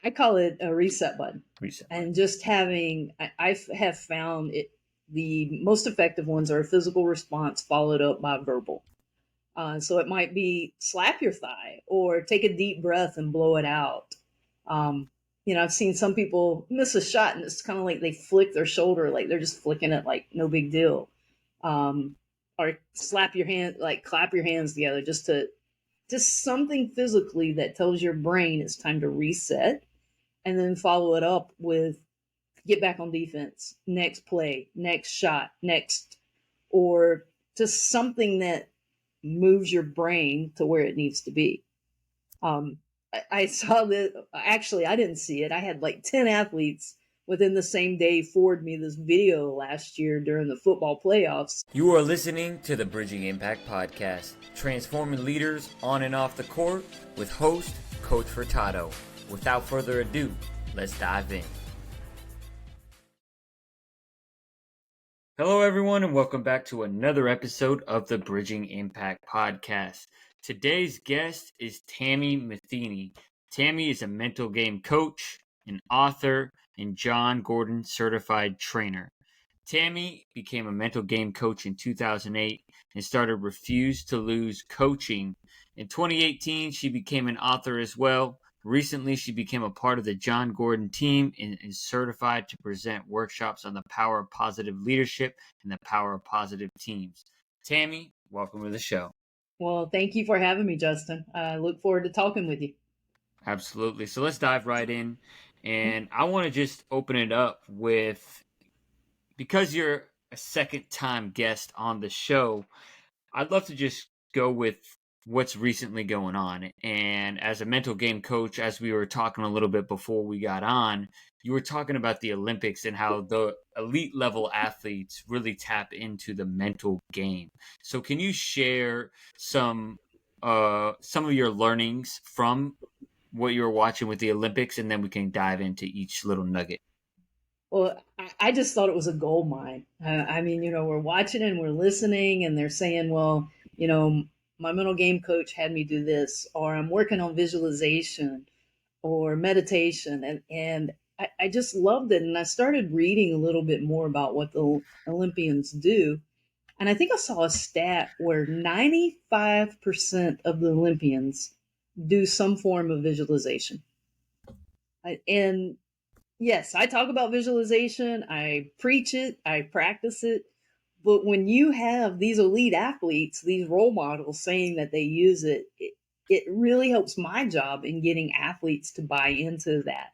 I call it a reset button. Reset button. And just having, I have found it, the most effective ones are a physical response followed up by verbal. So it might be slap your thigh or take a deep breath and blow it out. Um, I've seen some people miss a shot and it's kind of like they flick their shoulder, like they're just flicking it like no big deal. Or slap your hand, like clap your hands together, just something physically that tells your brain it's time to reset, and then follow it up with get back on defense, next play, next shot, next, or just something that moves your brain to where it needs to be. I saw that, actually, I didn't see it. I had like 10 athletes within the same day forward me this video last year during the football playoffs. You are listening to the Bridging Impact Podcast, transforming leaders on and off the court with host, Coach Furtado. Without further ado, let's dive in. Hello, everyone, and welcome back to another episode of the Bridging Impact Podcast. Today's guest is Tami Matheny. Tami is a mental game coach, an author, and John Gordon certified trainer. Tami became a mental game coach in 2008 and started Refuse to Lose coaching. In 2018, she became an author as well. Recently, she became a part of the John Gordon team and is certified to present workshops on the power of positive leadership and the power of positive teams. Tami, welcome to the show. Well, thank you for having me, Justin. I look forward to talking with you. Absolutely. So let's dive right in. And I want to just open it up with, because you're a second-time guest on the show, I'd love to just go with what's recently going on. And as a mental game coach, as we were talking a little bit before we got on, you were talking about the Olympics and how the elite level athletes really tap into the mental game. So can you share some of your learnings from what you were watching with the Olympics, and then we can dive into each little nugget? Well, I just thought it was a gold mine. We're watching and we're listening, and they're saying, well, my mental game coach had me do this, or I'm working on visualization or meditation. And I just loved it. And I started reading a little bit more about what the Olympians do. And I think I saw a stat where 95% of the Olympians do some form of visualization. And yes, I talk about visualization, I preach it, I practice it. But when you have these elite athletes, these role models saying that they use it, it really helps my job in getting athletes to buy into that,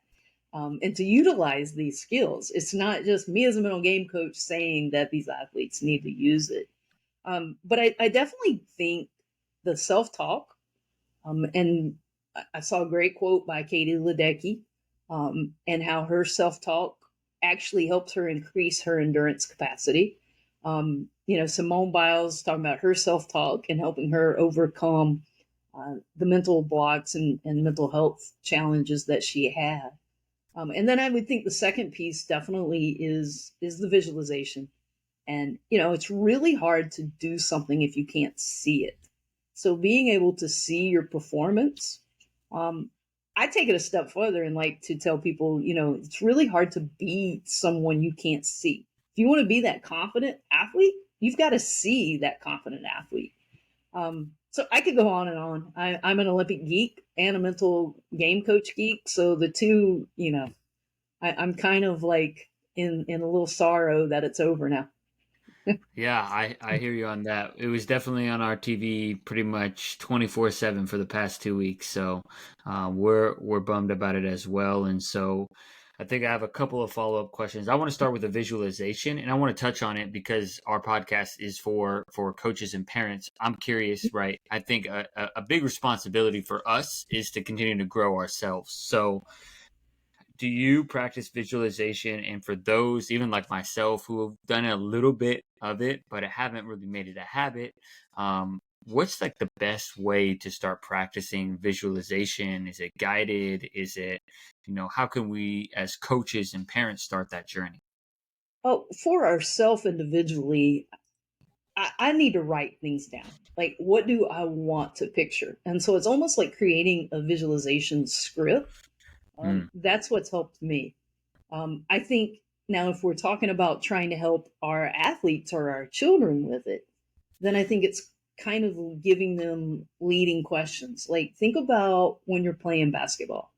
and to utilize these skills. It's not just me as a mental game coach saying that these athletes need to use it. But I definitely think the self-talk, and I saw a great quote by Katie Ledecky, and how her self-talk actually helps her increase her endurance capacity. Simone Biles talking about her self-talk and helping her overcome the mental blocks and mental health challenges that she had. And then I would think the second piece definitely is the visualization. And, it's really hard to do something if you can't see it. So being able to see your performance, I take it a step further and like to tell people, it's really hard to be someone you can't see. If you want to be that confident athlete, you've got to see that confident athlete. So I could go on and on. I'm an Olympic geek and a mental game coach geek. So the two, I'm kind of like in a little sorrow that it's over now. Yeah, I hear you on that. It was definitely on our TV pretty much 24/7 for the past 2 weeks. So we're bummed about it as well. And so I think I have a couple of follow-up questions. I want to start with the visualization, and I want to touch on it because our podcast is for coaches and parents. I'm curious, right? I think a big responsibility for us is to continue to grow ourselves. So do you practice visualization? And for those, even like myself, who have done a little bit of it, but I haven't really made it a habit, what's like the best way to start practicing visualization? Is it guided? Is it, how can we as coaches and parents start that journey? Oh, for ourselves individually, I need to write things down. Like, what do I want to picture? And so it's almost like creating a visualization script. Mm, That's what's helped me. I think now, if we're talking about trying to help our athletes or our children with it, then I think it's kind of giving them leading questions. Like, think about when you're playing basketball.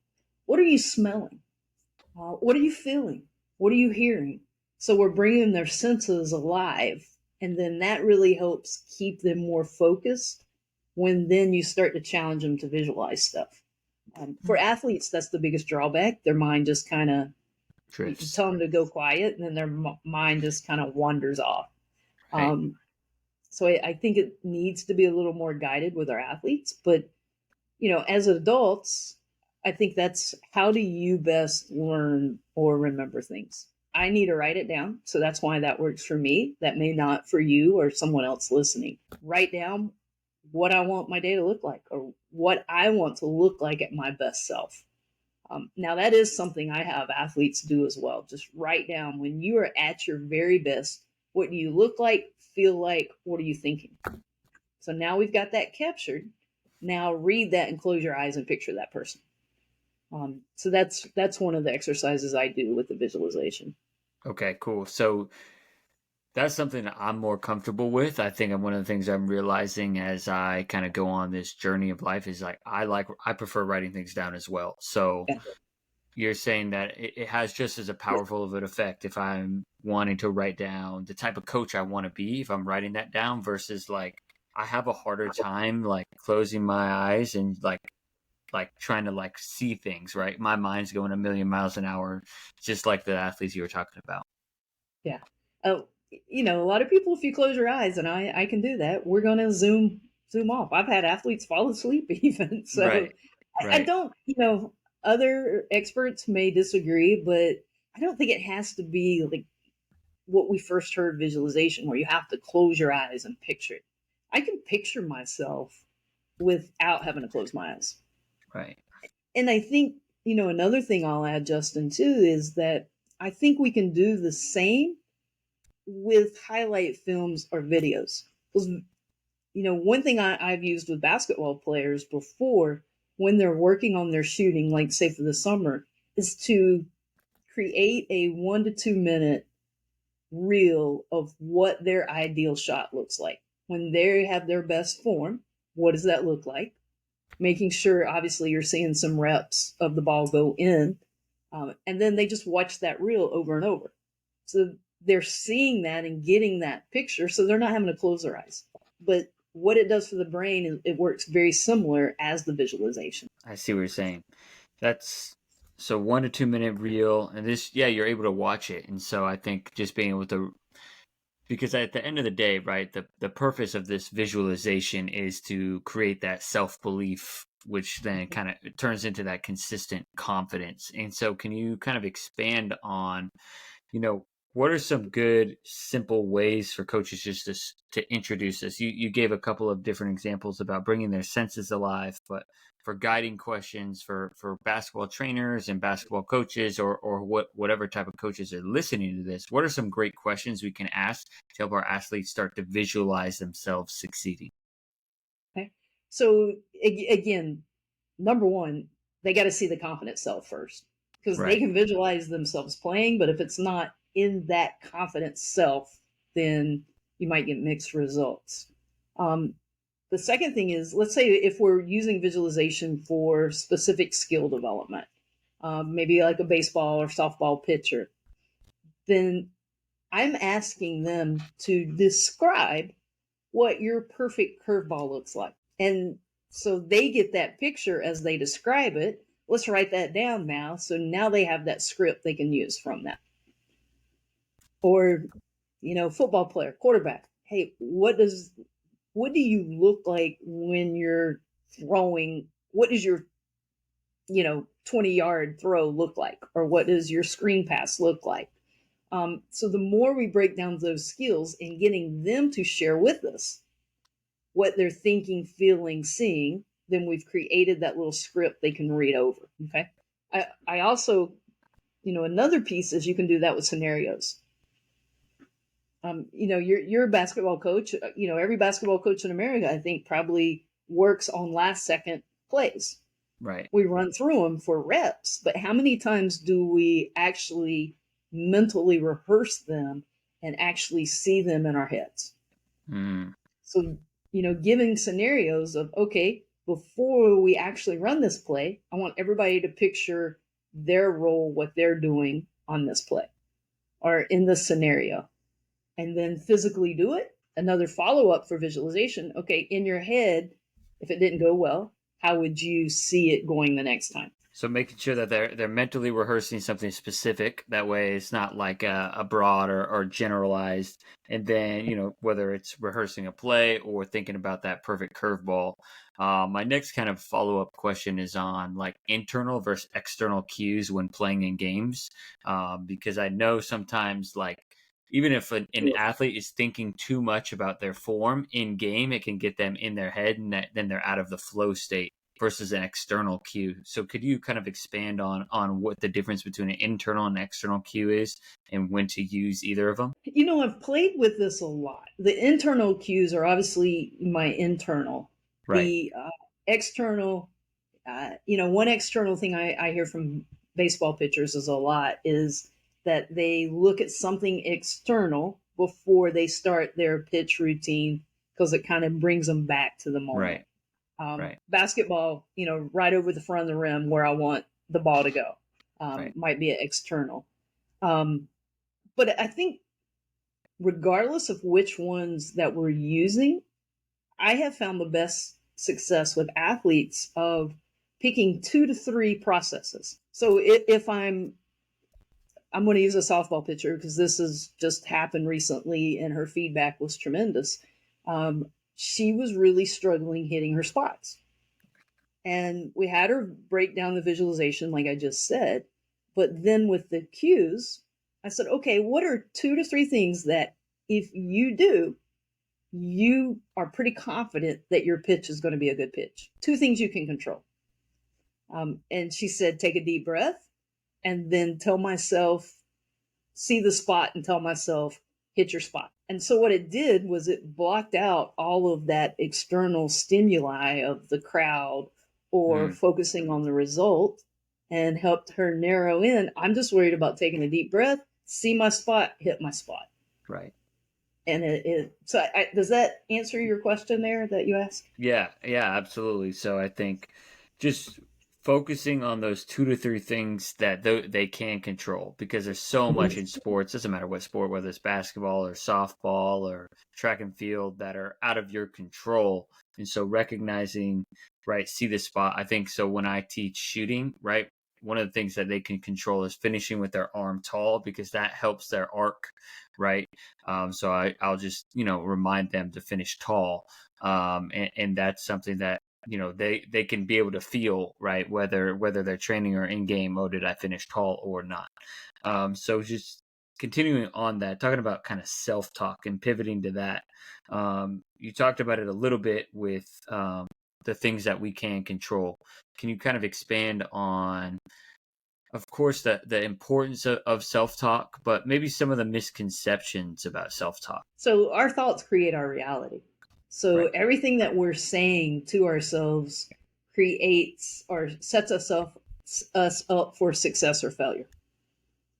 What are you smelling? What are you feeling? What are you hearing? So we're bringing their senses alive. And then that really helps keep them more focused when then you start to challenge them to visualize stuff. For athletes, that's the biggest drawback. Their mind just kind of, you drifts. tell them to go quiet, and then their mind just kind of wanders off. Right. Um, so I think it needs to be a little more guided with our athletes. But, as adults, I think that's how do you best learn or remember things? I need to write it down. So that's why that works for me. That may not for you or someone else listening. Write down what I want my day to look like or what I want to look like at my best self. Now, that is something I have athletes do as well. Just write down when you are at your very best, what do you look like, feel like, what are you thinking? So now we've got that captured. Now read that and close your eyes and picture that person. So that's one of the exercises I do with the visualization. Okay, cool. So that's something that I'm more comfortable with. I think one of the things I'm realizing as I kind of go on this journey of life is like I prefer writing things down as well. So Yeah. you're saying that it has just as a powerful of an effect if I'm wanting to write down the type of coach I want to be, if I'm writing that down versus like I have a harder time like closing my eyes and like trying to like see things, right? My mind's going a million miles an hour, just like the athletes you were talking about. Yeah. Oh, a lot of people, if you close your eyes, and I can do that, we're going to zoom off. I've had athletes fall asleep even. So Right. I Right. don't, other experts may disagree, but I don't think it has to be like what we first heard visualization, where you have to close your eyes and picture it. I can picture myself without having to close my eyes. Right. And I think, another thing I'll add, Justin, too, is that I think we can do the same with highlight films or videos. Because, one thing I've used with basketball players before when they're working on their shooting, like say for the summer, is to create a 1 to 2 minute reel of what their ideal shot looks like. When they have their best form, what does that look like? Making sure, obviously, you're seeing some reps of the ball go in. And then they just watch that reel over and over. So they're seeing that and getting that picture. So they're not having to close their eyes. But what it does for the brain is it works very similar as the visualization. I see what you're saying. That's so 1 to 2 minute reel, and this, yeah, you're able to watch it, and so I think just being able to, because at the end of the day, right, the purpose of this visualization is to create that self belief, which then kind of turns into that consistent confidence. And so, can you kind of expand on, you know, what are some good simple ways for coaches just to introduce this? You gave a couple of different examples about bringing their senses alive, but for guiding questions for basketball trainers and basketball coaches or whatever type of coaches are listening to this, what are some great questions we can ask to help our athletes start to visualize themselves succeeding? Okay. So again, number one, they got to see the confident self first, because they Right. can visualize themselves playing, but if it's not in that confident self, then you might get mixed results. Um, the second thing is, let's say if we're using visualization for specific skill development, maybe like a baseball or softball pitcher, then I'm asking them to describe what your perfect curveball looks like. And so they get that picture as they describe it. Let's write that down now. So now they have that script they can use from that. Or, football player, quarterback. Hey, what do you look like when you're throwing? What does your, 20-yard throw look like? Or what does your screen pass look like? So the more we break down those skills and getting them to share with us what they're thinking, feeling, seeing, then we've created that little script they can read over. Okay. I also, another piece is you can do that with scenarios. You're a basketball coach. Every basketball coach in America, I think, probably works on last second plays. Right. We run through them for reps, but how many times do we actually mentally rehearse them and actually see them in our heads? Mm, So, giving scenarios of, okay, before we actually run this play, I want everybody to picture their role, what they're doing on this play or in this scenario, and then physically do it. Another follow up for visualization. Okay, in your head, if it didn't go well, how would you see it going the next time? so making sure that they're mentally rehearsing something specific. That way, it's not like a broad or generalized. And then whether it's rehearsing a play or thinking about that perfect curveball. My next kind of follow up question is on like internal versus external cues when playing in games, because I know sometimes like even if an athlete is thinking too much about their form in game, it can get them in their head, and then they're out of the flow state versus an external cue. So could you kind of expand on what the difference between an internal and external cue is and when to use either of them? I've played with this a lot. The internal cues are obviously my internal. Right. The external, one external thing I hear from baseball pitchers is a lot is that they look at something external before they start their pitch routine because it kind of brings them back to the moment. Right. Right. Basketball, right over the front of the rim where I want the ball to go, Right. might be external. Um, but I think regardless of which ones that we're using, I have found the best success with athletes of picking 2 to 3 processes. So if I'm going to use a softball pitcher because this has just happened recently and her feedback was tremendous. She was really struggling hitting her spots. And we had her break down the visualization, like I just said. But then with the cues, I said, okay, what are 2 to 3 things that if you do, you are pretty confident that your pitch is going to be a good pitch? 2 things you can control. And she said, take a deep breath and then tell myself, see the spot and tell myself, hit your spot. And so what it did was it blocked out all of that external stimuli of the crowd or Mm, focusing on the result and helped her narrow in. I'm just worried about taking a deep breath, see my spot, hit my spot. right. And does that answer your question there that you asked? Yeah, yeah, absolutely. So I think just focusing on those 2 to 3 things that they can control, because there's so much in sports, doesn't matter what sport, whether it's basketball or softball or track and field, that are out of your control. And so recognizing, right, see the spot. I think so when I teach shooting, right, one of the things that they can control is finishing with their arm tall, because that helps their arc, right? So I'll just, remind them to finish tall, and that's something that they can be able to feel, right, whether they're training or in game. Oh, did I finish tall or not? So just continuing on that, talking about kind of self talk and pivoting to that. You talked about it a little bit with the things that we can control. Can you kind of expand on, of course, the importance of self talk, but maybe some of the misconceptions about self talk? So our thoughts create our reality. So Right. everything that we're saying to ourselves creates or sets us up for success or failure.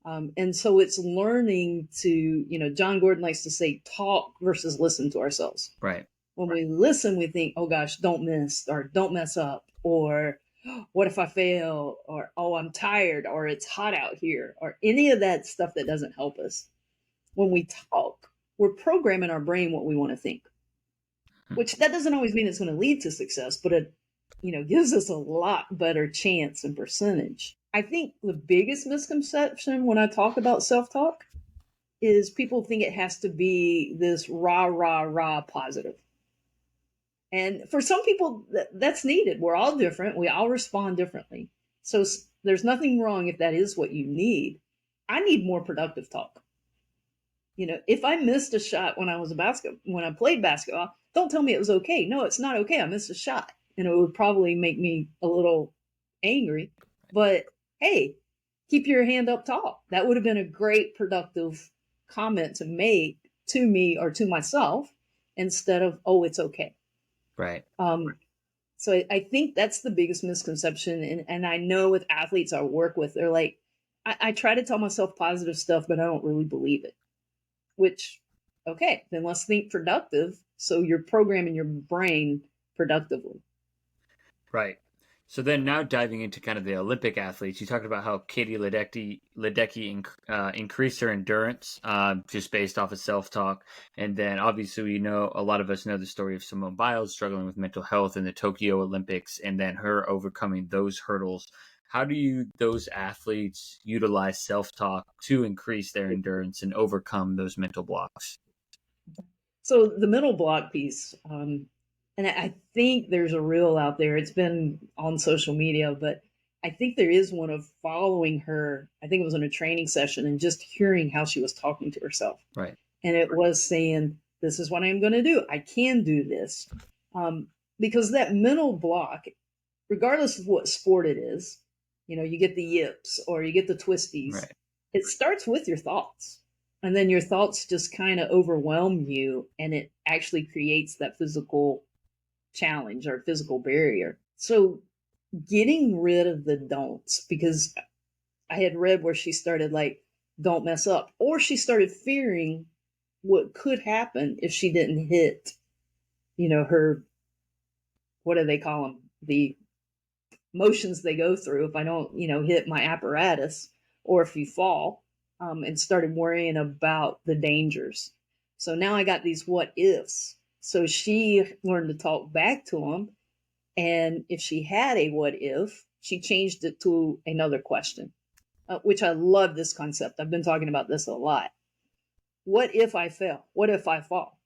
And so it's learning to, John Gordon likes to say, talk versus listen to ourselves. Right. When we listen, we think, oh gosh, don't miss or don't mess up, or what if I fail, or oh, I'm tired, or it's hot out here, or any of that stuff that doesn't help us. When we talk, we're programming our brain what we want to think, which that doesn't always mean it's going to lead to success, but it, gives us a lot better chance and percentage. I think the biggest misconception when I talk about self talk is people think it has to be this rah, rah, rah positive. And for some people, that's needed. We're all different. We all respond differently. So there's nothing wrong if that is what you need. I need more productive talk. If I missed a shot when I played basketball, don't tell me it was okay. No, it's not okay. I missed a shot, and it would probably make me a little angry. But hey, keep your hand up tall. That would have been a great productive comment to make to me or to myself instead of, oh, it's okay. Right. Um, So I think that's the biggest misconception. And I know with athletes I work with, they're like, I try to tell myself positive stuff, but I don't really believe it. Which, okay, then let's think productive. So you're programming your brain productively. Right. So then now diving into kind of the Olympic athletes, you talked about how Katie Ledecky increased her endurance just based off of self-talk. And then obviously we know, a lot of us know the story of Simone Biles struggling with mental health in the Tokyo Olympics and then her overcoming those hurdles. How do those athletes utilize self-talk to increase their endurance and overcome those mental blocks? So the mental block piece, and I think there's a reel out there. It's been on social media, but I think there is one of following her. I think it was in a training session and just hearing how she was talking to herself. Right. And it was saying, "This is what I'm going to do. I can do this." Um, because that mental block, regardless of what sport it is, you get the yips or you get the twisties. Right. It starts with your thoughts. And then your thoughts just kind of overwhelm you, and it actually creates that physical challenge or physical barrier. So, getting rid of the don'ts, because I had read where she started like, don't mess up, or she started fearing what could happen if she didn't hit, her, what do they call them? The motions they go through if I don't, hit my apparatus or if you fall, and started worrying about the dangers. So now I got these what ifs. So she learned to talk back to them. And if she had a what if, she changed it to another question, which I love this concept. I've been talking about this a lot. What if I fail? What if I fall?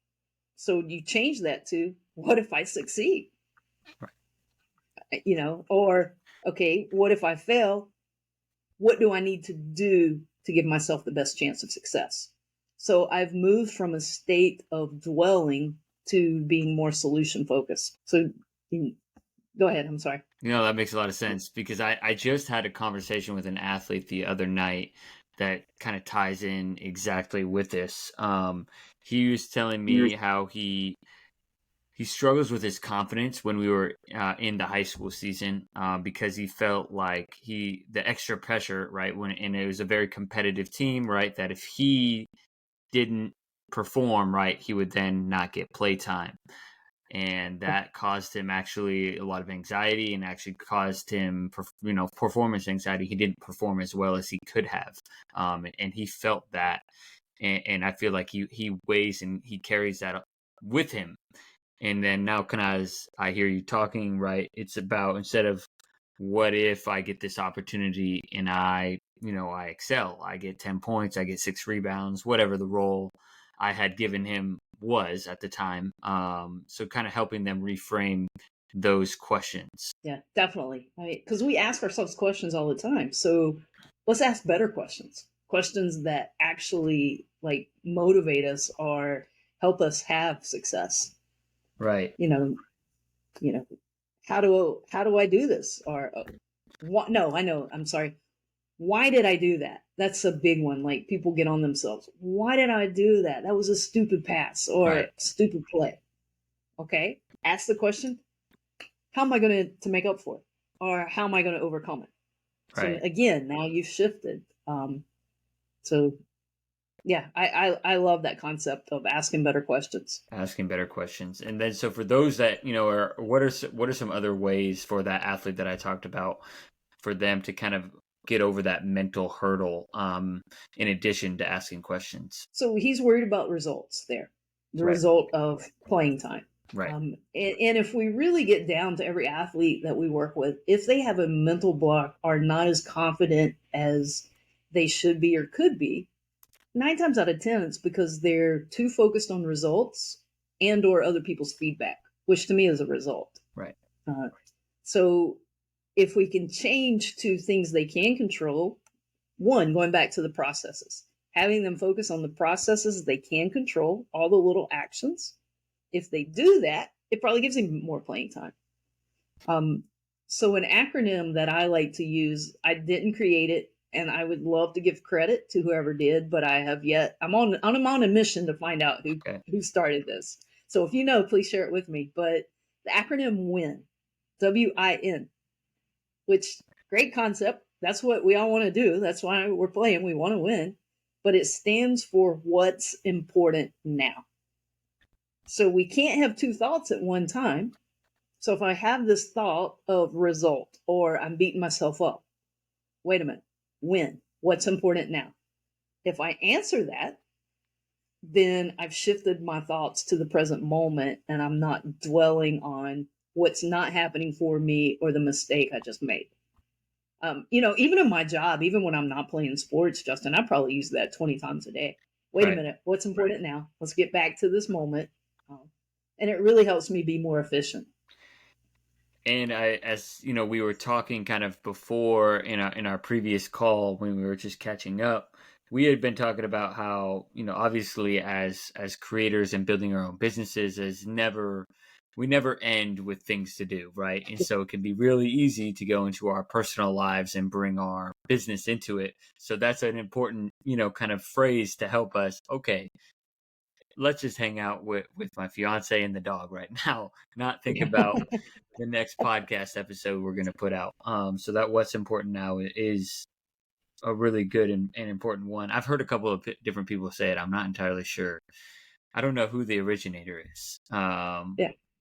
So you change that to what if I succeed? Or okay, what if I fail? What do I need to do to give myself the best chance of success? So I've moved from a state of dwelling to being more solution focused. So go ahead. I'm sorry. That makes a lot of sense because I just had a conversation with an athlete the other night that kind of ties in exactly with this. He was telling me how he struggles with his confidence when we were in the high school season because he felt like the extra pressure, right? And it was a very competitive team, right? That if he didn't perform right, he would then not get play time. And that caused him actually a lot of anxiety and actually caused him, performance anxiety. He didn't perform as well as he could have. And he felt that. And I feel like he weighs and he carries that with him. And then now, as I hear you talking, right, it's about, instead of what if I get this opportunity and I excel, I get 10 points, I get 6 rebounds, whatever the role I had given him was at the time. So kind of helping them reframe those questions. Yeah, definitely. I mean, because we ask ourselves questions all the time. So let's ask better questions that actually like motivate us or help us have success. Right. You know, you know, how do I do this? Or what? No, I know. I'm sorry. Why did I do that? That's a big one. Like people get on themselves. Why did I do that? That was a stupid pass or Right. stupid play. Okay. Ask the question, how am I going to make up for it? Or how am I going to overcome it? So Right. again, now you've shifted. So yeah, I love that concept of asking better questions. Asking better questions. And then, so for those that, are, what are some other ways for that athlete that I talked about for them to kind of get over that mental hurdle, in addition to asking questions? So he's worried about results there, the Right. result of playing time. Right. And if we really get down to every athlete that we work with, if they have a mental block, are not as confident as they should be or could be, 9 times out of 10, it's because they're too focused on results and or other people's feedback, which to me is a result. Right. Uh, so if we can change to things they can control, one, going back to the processes, having them focus on the processes they can control, all the little actions. If they do that, it probably gives them more playing time. Um, so an acronym that I like to use, I didn't create it, and I would love to give credit to whoever did, but I have yet. I'm on a mission to find out who Okay. who started this. So if you know, please share it with me. But the acronym WIN. WIN, which great concept. That's what we all want to do. That's why we're playing. We want to win. But it stands for what's important now. So we can't have two thoughts at one time. So if I have this thought of result or I'm beating myself up, wait a minute, win. What's important now? If I answer that, then I've shifted my thoughts to the present moment and I'm not dwelling on what's not happening for me or the mistake I just made. Even in my job, even when I'm not playing sports, Justin, I probably use that 20 times a day. Wait a Right. minute, what's important now? Let's get back to this moment. And it really helps me be more efficient. And as you know, we were talking kind of before in our previous call when we were just catching up. We had been talking about how, obviously as creators and building our own businesses we never end with things to do, right? And so it can be really easy to go into our personal lives and bring our business into it. So that's an important, kind of phrase to help us. Okay, let's just hang out with my fiance and the dog right now, not think about the next podcast episode we're going to put out. So that what's important now is a really good and important one. I've heard a couple of different people say it. I'm not entirely sure. I don't know who the originator is. Yeah,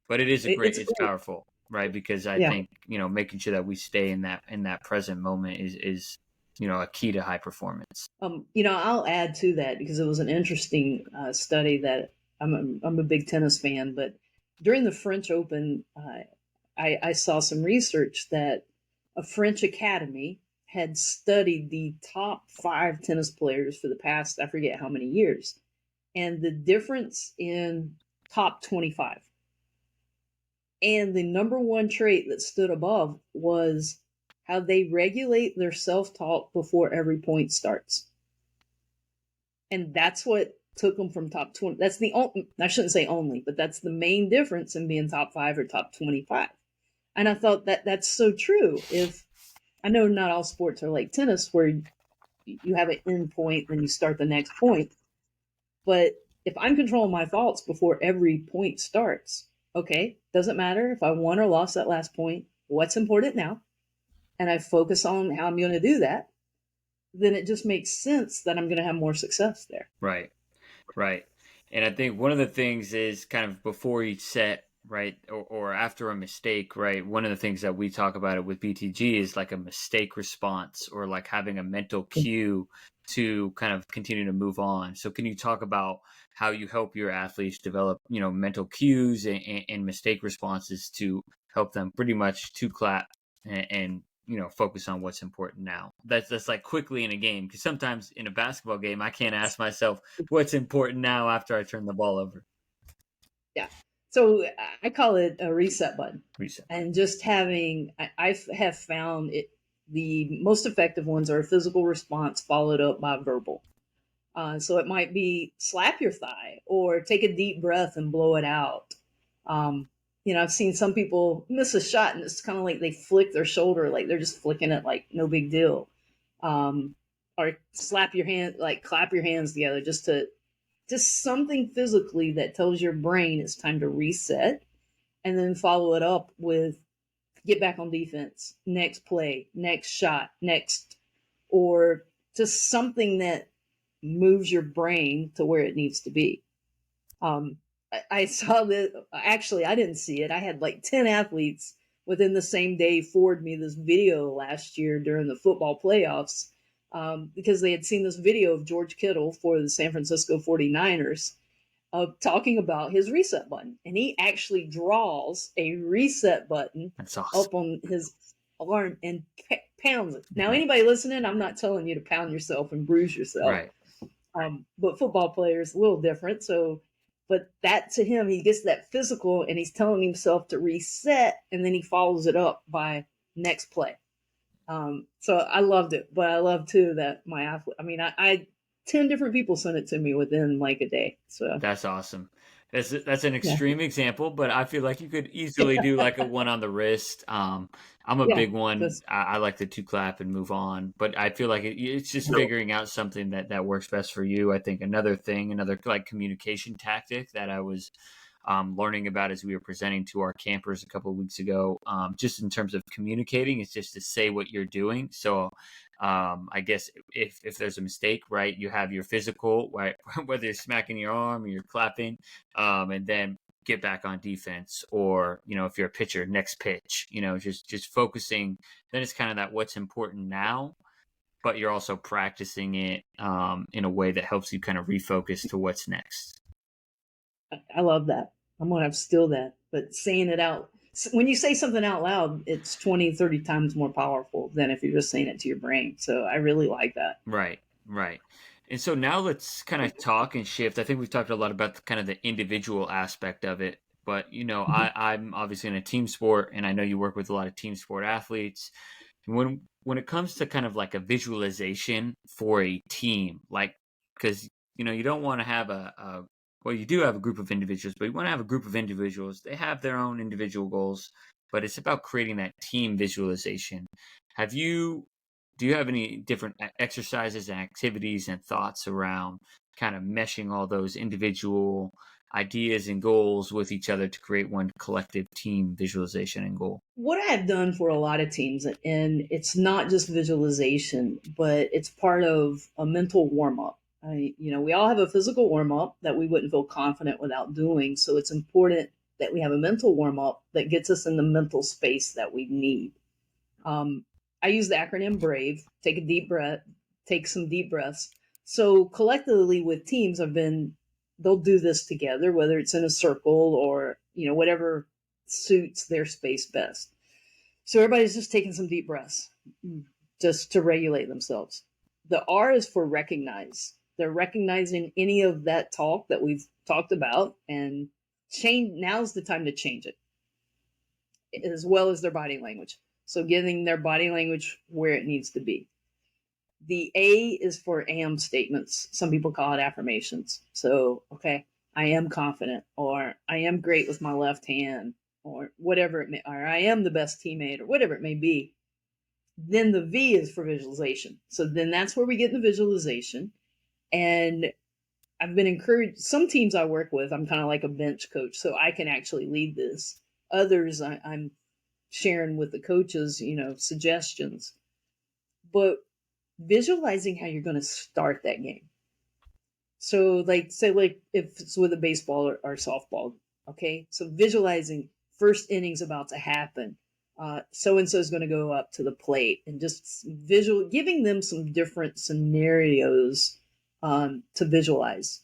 But it is it's it's great. powerful, right? Because I Yeah. think, making sure that we stay in that present moment is a key to high performance. I'll add to that because it was an interesting study that I'm a big tennis fan, but during the French Open, I saw some research that a French academy had studied the top 5 tennis players for the past, I forget how many years, and the difference in top 25. And the number one trait that stood above was how they regulate their self talk before every point starts. And that's what took them from top 20. That's the only, I shouldn't say only, but that's the main difference in being top 5 or top 25. And I thought that that's so true. If I know not all sports are like tennis where you have an end point, then you start the next point. But if I'm controlling my thoughts before every point starts, okay, doesn't matter if I won or lost that last point, what's important now? And I focus on how I'm going to do that, then it just makes sense that I'm going to have more success there. Right. Right. And I think one of the things is kind of before each set, right, or after a mistake, right, one of the things that we talk about it with BTG is like a mistake response or like having a mental cue to kind of continue to move on. So can you talk about how you help your athletes develop, mental cues and mistake responses to help them pretty much to clap and focus on what's important now. That's like quickly in a game, because sometimes in a basketball game I can't ask myself what's important now after I turn the ball over. Yeah. So I call it a reset button. Reset. And just having, I have found it, the most effective ones are a physical response followed up by verbal. So it might be slap your thigh or take a deep breath and blow it out. Um, I've seen some people miss a shot and it's kind of like they flick their shoulder, like they're just flicking it like no big deal. Or slap your hand, like clap your hands together just something physically that tells your brain it's time to reset, and then follow it up with get back on defense, next play, next shot, next, or just something that moves your brain to where it needs to be. I saw that, actually, I didn't see it. I had like 10 athletes within the same day forward me this video last year during the football playoffs, because they had seen this video of George Kittle for the San Francisco 49ers talking about his reset button. And he actually draws a reset button That's awesome. up on his arm and pounds it. Now, anybody listening, I'm not telling you to pound yourself and bruise yourself. Right. But football players a little different. So, but that to him, he gets that physical and he's telling himself to reset, and then he follows it up by next play. So I loved it, but I love too that my athlete. I mean, I 10 different people sent it to me within like a day. So That's awesome. That's an yeah, extreme example, but I feel like you could easily do like a one on the wrist. I'm a yeah, big one. that's I like the two clap and move on, but I feel like it's just figuring out something that works best for you. I think another like communication tactic that I was learning about as we were presenting to our campers a couple of weeks ago. Just in terms of communicating, it's just to say what you're doing. So I guess if there's a mistake, right, you have your physical, right, whether you're smacking your arm or you're clapping, and then get back on defense, or if you're a pitcher, next pitch, just focusing. Then it's kind of that what's important now, but you're also practicing it in a way that helps you kind of refocus to what's next. I love that. I'm going to have to steal that. But saying it out, when you say something out loud, it's 20, 30 times more powerful than if you're just saying it to your brain. So I really like that. Right, right. And so now let's kind of talk and shift. I think we've talked a lot about kind of the individual aspect of it, but I'm obviously in a team sport, and I know you work with a lot of team sport athletes. When it comes to kind of like a visualization for a team, like, because you don't want to have well, you do have a group of individuals, but you want to have a group of individuals. They have their own individual goals, but it's about creating that team visualization. Have you do you have any different exercises and activities and thoughts around kind of meshing all those individual ideas and goals with each other to create one collective team visualization and goal? What I've done for a lot of teams, and it's not just visualization, but it's part of a mental warm up. We all have a physical warm up that we wouldn't feel confident without doing. So it's important that we have a mental warm up that gets us in the mental space that we need. Um, I use the acronym BRAVE. Take a deep breath. Take some deep breaths. So collectively with teams, they'll do this together, whether it's in a circle or whatever suits their space best. So everybody's just taking some deep breaths, just to regulate themselves. The R is for recognize. They're recognizing any of that talk that we've talked about, and change. Now's the time to change it, as well as their body language. So getting their body language where it needs to be. The A is for am statements. Some people call it affirmations. So, okay, I am confident, or I am great with my left hand, or whatever it may, or I am the best teammate, or whatever it may be. Then the V is for visualization. So then that's where we get the visualization. And I've been encouraged. Some teams I work with, I'm kind of like a bench coach, so I can actually lead this. Others, I'm sharing with the coaches, suggestions. But visualizing how you're going to start that game. So, like, say, like if it's with a baseball or softball, okay. So visualizing first inning's about to happen. So and so is going to go up to the plate, and just giving them some different scenarios to visualize,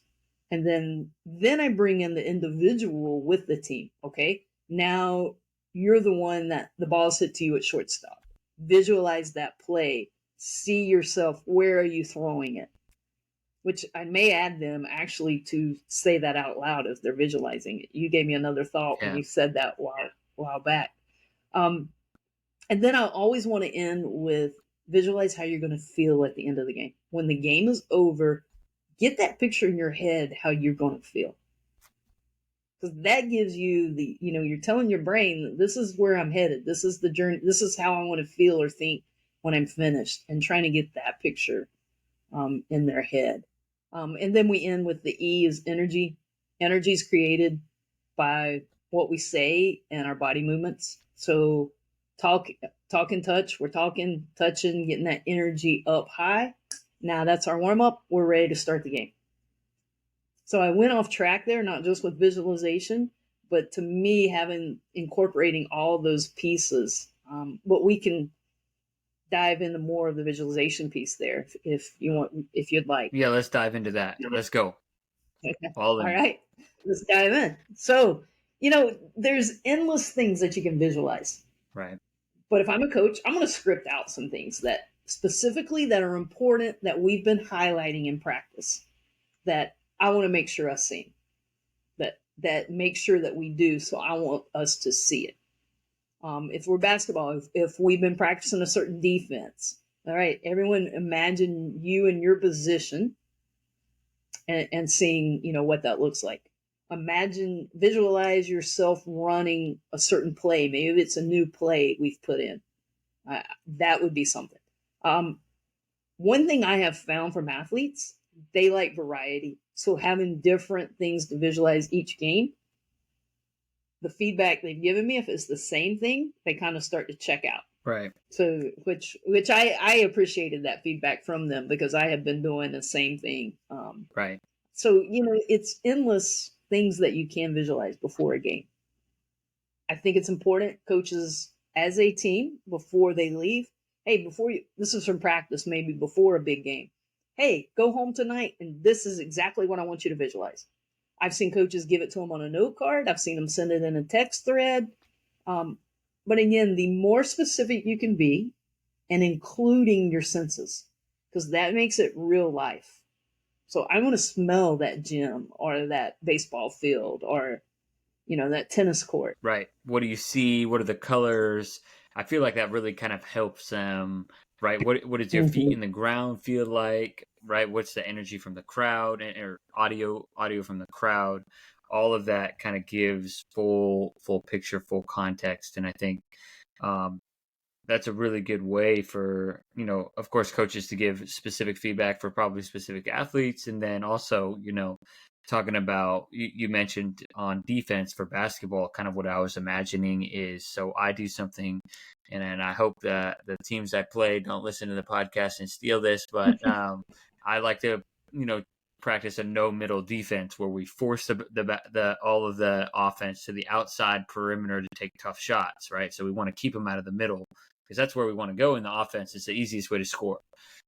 and then I bring in the individual with the team. Okay, now you're the one that the ball's hit to you at shortstop. Visualize that play. See yourself. Where are you throwing it? Which I may add them actually to say that out loud as they're visualizing it. You gave me another thought when Yeah. you said that while back. Um, and then I'll always want to end with visualize how you're going to feel at the end of the game. When the game is over, get that picture in your head how you're going to feel. Because that gives you you're telling your brain, this is where I'm headed. This is the journey. This is how I want to feel or think when I'm finished, and trying to get that picture in their head. And then we end with the E is energy. Energy is created by what we say and our body movements. So talk and touch. We're talking, touching, getting that energy up high. Now that's our warm up. We're ready to start the game. So I went off track there, not just with visualization, but to me, incorporating all those pieces. But we can dive into more of the visualization piece there if you'd like. Yeah, let's dive into that. Let's go. Okay. All All in. right, let's dive in. So, there's endless things that you can visualize. Right. But if I'm a coach, I'm going to script out some things that specifically that are important that we've been highlighting in practice that I want to make sure us see, that make sure that we do. So I want us to see it. If we're basketball, if we've been practicing a certain defense, all right, everyone imagine you in your position and seeing, what that looks like. Visualize yourself running a certain play. Maybe it's a new play we've put in. That would be something. One thing I have found from athletes, they like variety. So having different things to visualize each game the feedback they've given me, if it's the same thing, they kind of start to check out. Right. So, which I appreciated that feedback from them, because I have been doing the same thing. Right. So, it's endless things that you can visualize before a game. I think it's important, coaches as a team, before they leave, hey, this is from practice, maybe before a big game. Hey, go home tonight, and this is exactly what I want you to visualize. I've seen coaches give it to them on a note card. I've seen them send it in a text thread. Um, but again, the more specific you can be, and including your senses, because that makes it real life. So I want to smell that gym or that baseball field or, that tennis court. Right. What do you see? What are the colors? I feel like that really kind of helps them, right? What does your feet Mhm. in the ground feel like, right? What's the energy from the crowd, or audio from the crowd? All of that kind of gives full picture, full context, and I think um, that's a really good way for, of course, coaches to give specific feedback for probably specific athletes. And then also, talking about, you mentioned on defense for basketball, kind of what I was imagining is, so I do something, and I hope that the teams I play don't listen to the podcast and steal this, but I like to, practice a no middle defense where we force the all of the offense to the outside perimeter to take tough shots, right? So we want to keep them out of the middle, because that's where we want to go in the offense. It's the easiest way to score.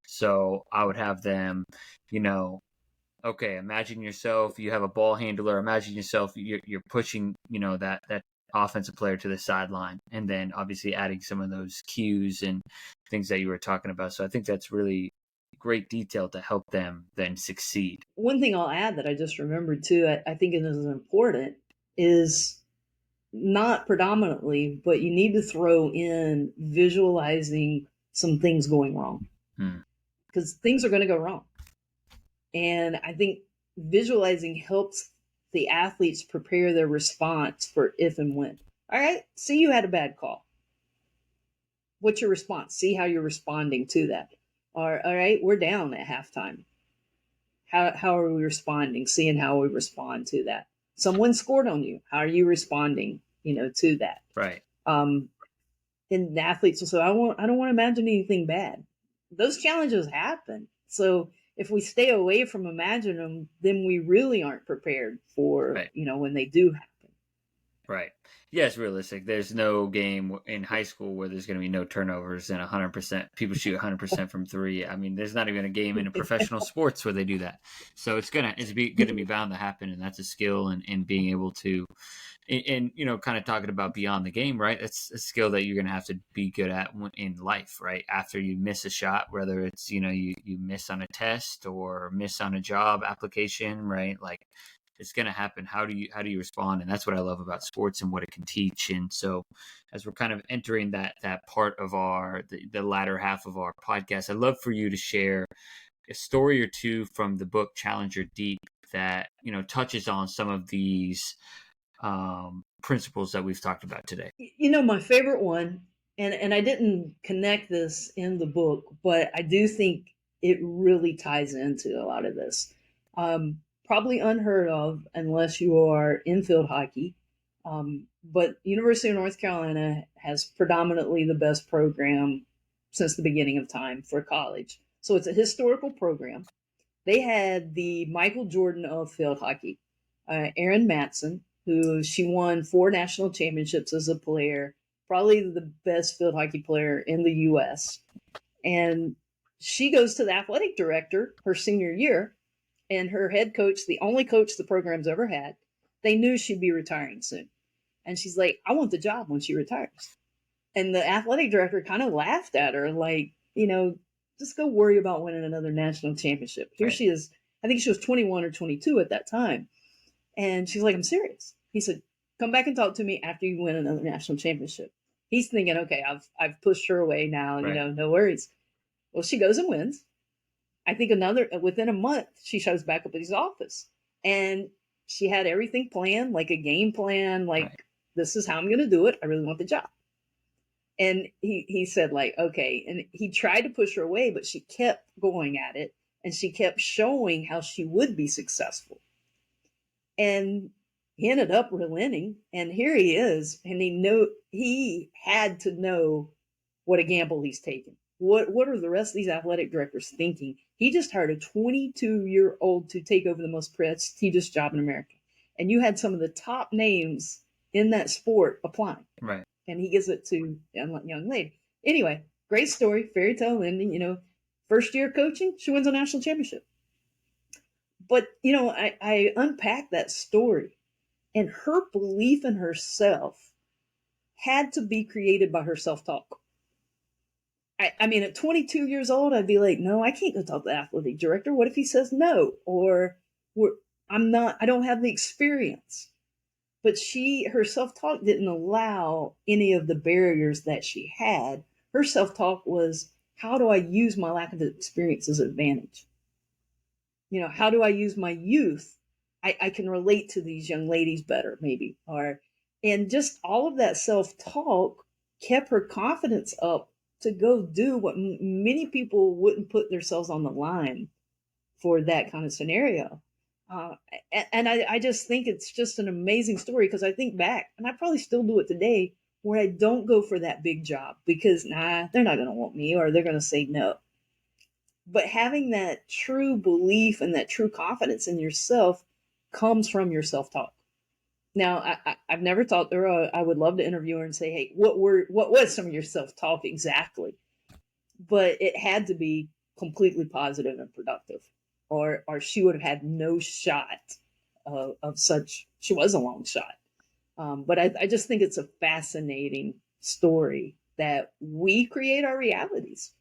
So I would have them, okay, imagine yourself, you have a ball handler, imagine yourself, you're pushing, that offensive player to the sideline, and then obviously adding some of those cues and things that you were talking about. So I think that's really great detail to help them then succeed. One thing I'll add that I just remembered too, I think it is important, is not predominantly, but you need to throw in visualizing some things going wrong, Hmm. because things are going to go wrong. And I think visualizing helps the athletes prepare their response for if and when. All right, see, you had a bad call. What's your response? See how you're responding to that. All right, we're down at halftime. How are we responding? Seeing how we respond to that. Someone scored on you. How are you responding? To that. Right. Um, and the athletes will say, I don't want to imagine anything bad. Those challenges happen. So if we stay away from imagining them, then we really aren't prepared for, Right. when they do happen. Right. Yeah, it's realistic. There's no game in high school where there's going to be no turnovers and 100% people shoot 100% from three. I mean, there's not even a game in professional sports where they do that. So it's going to be bound to happen, and that's a skill, and being able to, and kind of talking about beyond the game, right? It's a skill that you're going to have to be good at in life, right? After you miss a shot, whether it's, you miss on a test or miss on a job application, right? Like, it's going to happen. How do you respond? And that's what I love about sports and what it can teach. And so, as we're kind of entering that part of the latter half of our podcast, I'd love for you to share a story or two from the book Challenger Deep that touches on some of these principles that we've talked about today. My favorite one, and I didn't connect this in the book, but I do think it really ties into a lot of this. Probably unheard of unless you are in field hockey. But University of North Carolina has predominantly the best program since the beginning of time for college. So it's a historical program. They had the Michael Jordan of field hockey, Erin Matson, who she won 4 national championships as a player, probably the best field hockey player in the U.S. And she goes to the athletic director her senior year, and her head coach, the only coach the program's ever had, they knew she'd be retiring soon. And she's like, I want the job when she retires. And the athletic director kind of laughed at her, like, just go worry about winning another national championship. Here Right. she is. I think she was 21 or 22 at that time. And she's like, I'm serious. He said, come back and talk to me after you win another national championship. He's thinking, okay, I've pushed her away now, Right. no worries. Well, she goes and wins. I think within a month, she shows back up at his office. And she had everything planned, like a game plan, Right. like, this is how I'm going to do it. I really want the job. And he said, like, okay. And he tried to push her away, but she kept going at it. And she kept showing how she would be successful. And he ended up relenting, and here he is, and he had to know what a gamble he's taking. What are the rest of these athletic directors thinking? He just hired a 22-year-old to take over the most prestigious job in America, and you had some of the top names in that sport applying, Right. and he gives it to a young lady. Anyway, great story, fairy tale ending. First year coaching, she wins a national championship. But I unpacked that story, and her belief in herself had to be created by her self talk. I mean, at 22 years old, I'd be like, no, I can't go talk to the athletic director. What if he says no? Or I don't have the experience. But her self talk didn't allow any of the barriers that she had. Her self talk was, how do I use my lack of experience as an advantage? How do I use my youth? I can relate to these young ladies better, maybe. And just all of that self talk kept her confidence up to go do what many people wouldn't put themselves on the line for that kind of scenario. Uh, and I just think it's just an amazing story, because I think back, and I probably still do it today, where I don't go for that big job because, they're not going to want me, or they're going to say no. But having that true belief and that true confidence in yourself comes from your self talk. Now, I've never talked to her. I would love to interview her and say, hey, what was some of your self talk exactly? But it had to be completely positive and productive, or she would have had no shot of such. She was a long shot. But I just think it's a fascinating story that we create our realities.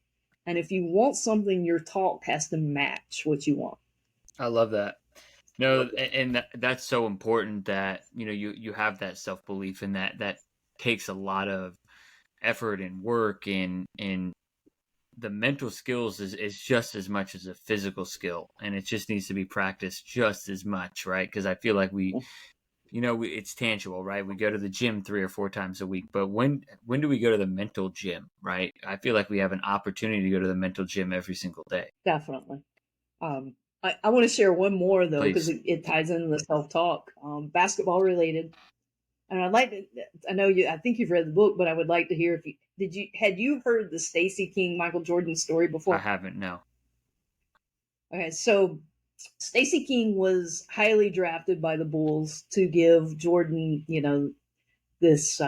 And if you want something, your talk has to match what you want. I love that. No, and that's so important that you have that self belief, and that takes a lot of effort and work, and the mental skills is just as much as a physical skill, and it just needs to be practiced just as much, right? Because I feel like it's tangible, right? We go to the gym 3 or 4 times a week, but when do we go to the mental gym, right? I feel like we have an opportunity to go to the mental gym every single day. Definitely. I want to share one more, though, because Please. it ties into the self talk, basketball related. And I'd like to, I know I think you've read the book, but I would like to hear if had you heard the Stacey King, Michael Jordan story I before? haven't. No. Okay, so Stacey King was highly drafted by the Bulls to give Jordan, this,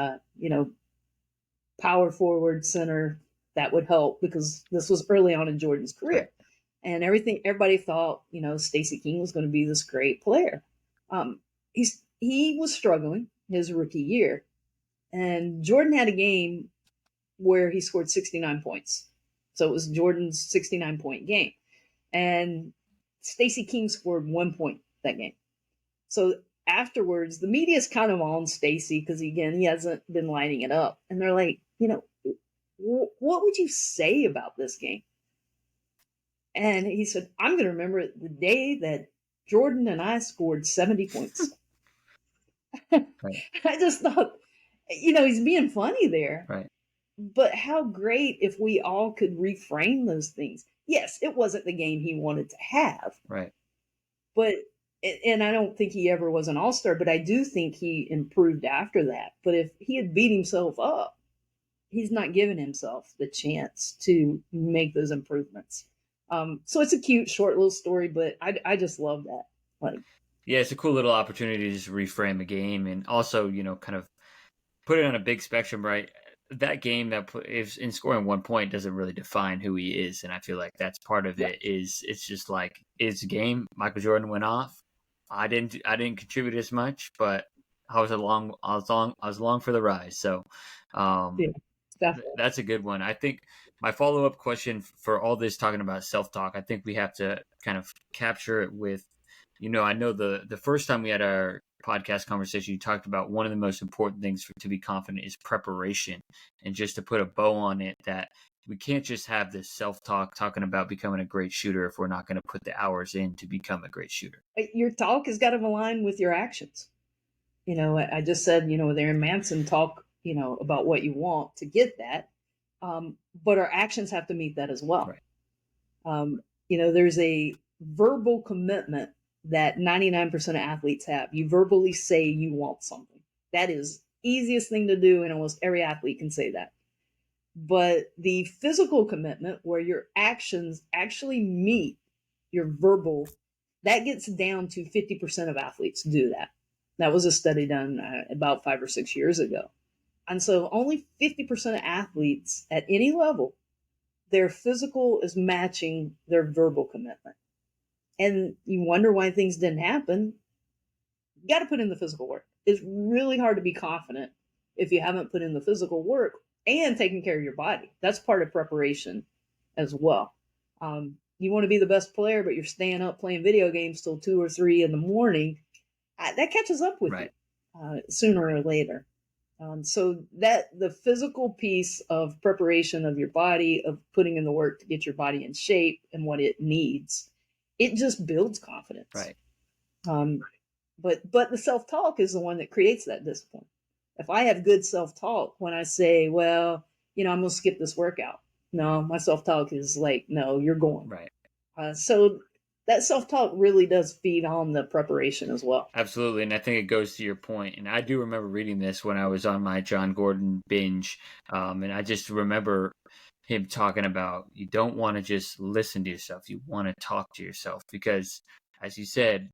power forward center that would help, because this was early on in Jordan's Right. career. And everybody thought, Stacey King was going to be this great player. He was struggling his rookie year, and Jordan had a game where he scored 69 points. So it was Jordan's 69-point game. And Stacey King scored 1 point that game. So afterwards, the media's kind of on Stacey because, again, he hasn't been lighting it up. And they're like, what would you say about this game? And he said, I'm going to remember the day that Jordan and I scored 70 points. Right. I just thought, he's being funny there. Right. But how great if we all could reframe those things. Yes, it wasn't the game he wanted to have, Right. but and I don't think he ever was an all-star, but I do think he improved after that. But if he had beat himself up, he's not giving himself the chance to make those improvements. So it's a cute, short little story, but I just love that. Like, Yeah, it's a cool little opportunity to just reframe a game, and also, kind of put it on a big spectrum, right? That game that if in scoring 1 point doesn't really define who he is, and I feel like that's part of right, it. It's just like it's a game. Michael Jordan went off. I didn't contribute as much, but I was along for the rise. So, yeah, um, definitely. that's a good one. I think my follow up question for all this talking about self talk, I think we have to kind of capture it with, I know the first time we had our podcast conversation, you talked about one of the most important things to be confident is preparation. And just to put a bow on it, that we can't just have this self talk talking about becoming a great shooter if we're not going to put the hours in to become a great shooter. Your talk has got to align with your actions. I just said, with Aaron Manson, talk, about what you want to get that. But our actions have to meet that as well. Right. There's a verbal commitment that 99% of athletes have. You verbally say you want something. That is easiest thing to do, and almost every athlete can say that. But the physical commitment, where your actions actually meet your verbal, that gets down to 50% of athletes do that. That was a study done about 5 or 6 years ago. And so only 50% of athletes at any level, their physical is matching their verbal commitment. And you wonder why things didn't happen. You got to put in the physical work. It's really hard to be confident if you haven't put in the physical work and taking care of your body. That's part of preparation as well. You want to be the best player, but you're staying up playing video games till 2 or 3 in the morning. That catches up with Right. you sooner or later. So that the physical piece of preparation of your body, of putting in the work to get your body in shape and what it needs, it just builds confidence. Right. But the self-talk is the one that creates that discipline. If I have good self-talk when I say, well, I'm gonna skip this workout. No, my self-talk is like, no, you're going. Right. So that self-talk really does feed on the preparation as well. Absolutely. And I think it goes to your point. And I do remember reading this when I was on my John Gordon binge. And I just remember him talking about, you don't want to just listen to yourself. You want to talk to yourself because, as you said,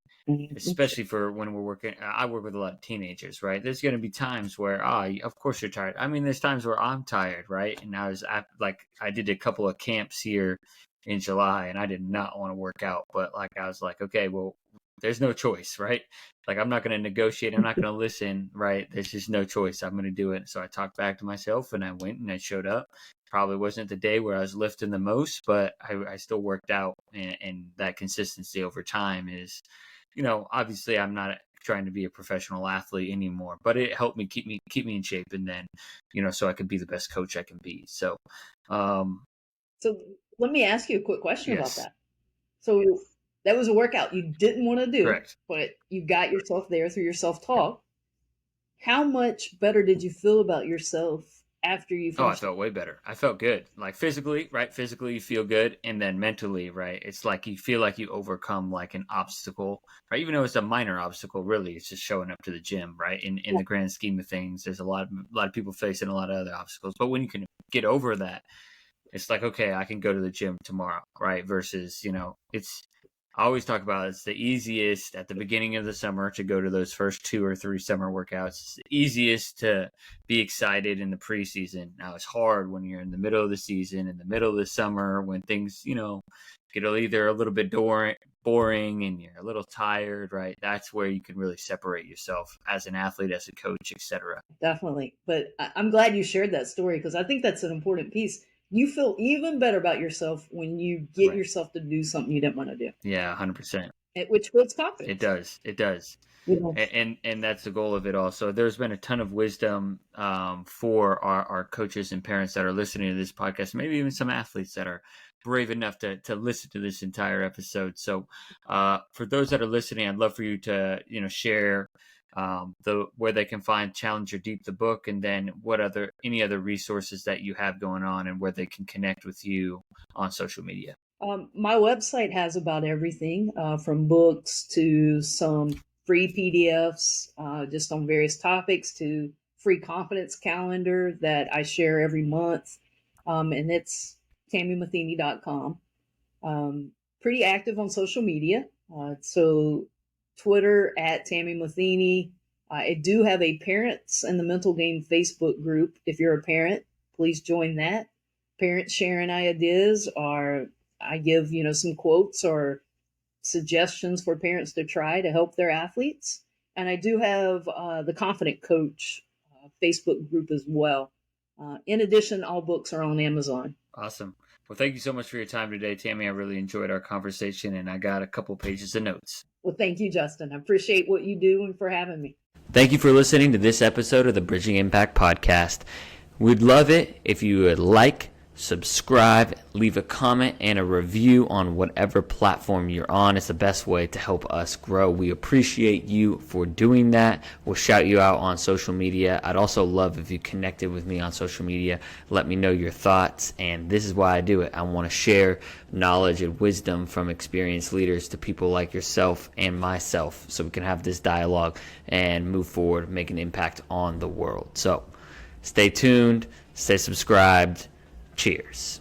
especially for when we're working, I work with a lot of teenagers, right? There's going to be times where, of course you're tired. I mean, there's times where I'm tired, right? And I did a couple of camps here in July and I did not want to work out, but I was like, okay, well, there's no choice, right? Like, I'm not going to negotiate. I'm not going to listen, right? There's just no choice. I'm going to do it. So I talked back to myself and I went and I showed up. Probably wasn't the day where I was lifting the most, but I still worked out, and that consistency over time is, obviously I'm not trying to be a professional athlete anymore, but it helped me keep me in shape. And then, so I could be the best coach I can be. So, so let me ask you a quick question about yes. that. So that was a workout you didn't want to do, Correct. but you got yourself there through your self-talk. How much better did you feel about yourself after you Oh, I finished felt way better. I felt good. Like physically, right? Physically, you feel good. And then mentally, right? It's like you feel like you overcome like an obstacle, right? Even though it's a minor obstacle, really, it's just showing up to the gym, right? In the grand scheme of things, there's a lot of people facing a lot of other obstacles. But when you can get over that, it's like, okay, I can go to the gym tomorrow, right? Versus, I always talk about it's the easiest at the beginning of the summer to go to those first 2 or 3 summer workouts. It's the easiest to be excited in the preseason. Now it's hard when you're in the middle of the season, in the middle of the summer, when things, get either a little bit boring and you're a little tired, right? That's where you can really separate yourself as an athlete, as a coach, etc. Definitely. But I'm glad you shared that story because I think that's an important piece. You feel even better about yourself when you get Right. yourself to do something you didn't want to do. Yeah, 100%. Which builds It confidence. does. It does. And that's the goal of it all. So there's been a ton of wisdom for our coaches and parents that are listening to this podcast, maybe even some athletes that are brave enough to listen to this entire episode. So for those that are listening, I'd love for you to share where they can find Challenger Deep the book, and then any other resources that you have going on, and where they can connect with you on social media. My website has about everything from books to some free PDFs just on various topics to free confidence calendar that I share every month. And it's TamiMatheny.com. Pretty active on social media. So Twitter at Tami Matheny. I do have a Parents and the Mental Game Facebook group. If you're a parent, please join that. Parents sharing ideas, or I give some quotes or suggestions for parents to try to help their athletes. And I do have the Confident Coach Facebook group as well. In addition, all books are on Amazon. Awesome. Well, thank you so much for your time today, Tami. I really enjoyed our conversation, and I got a couple pages of notes. Well, thank you, Justin. I appreciate what you do and for having me. Thank you for listening to this episode of the Bridging Impact Podcast. We'd love it if you would like, subscribe, leave a comment and a review on whatever platform you're on. It's the best way to help us grow. We appreciate you for doing that. We'll shout you out on social media. I'd also love if you connected with me on social media. Let me know your thoughts. And this is why I do it. I want to share knowledge and wisdom from experienced leaders to people like yourself and myself, so we can have this dialogue and move forward, make an impact on the world. So stay tuned, stay subscribed. Cheers.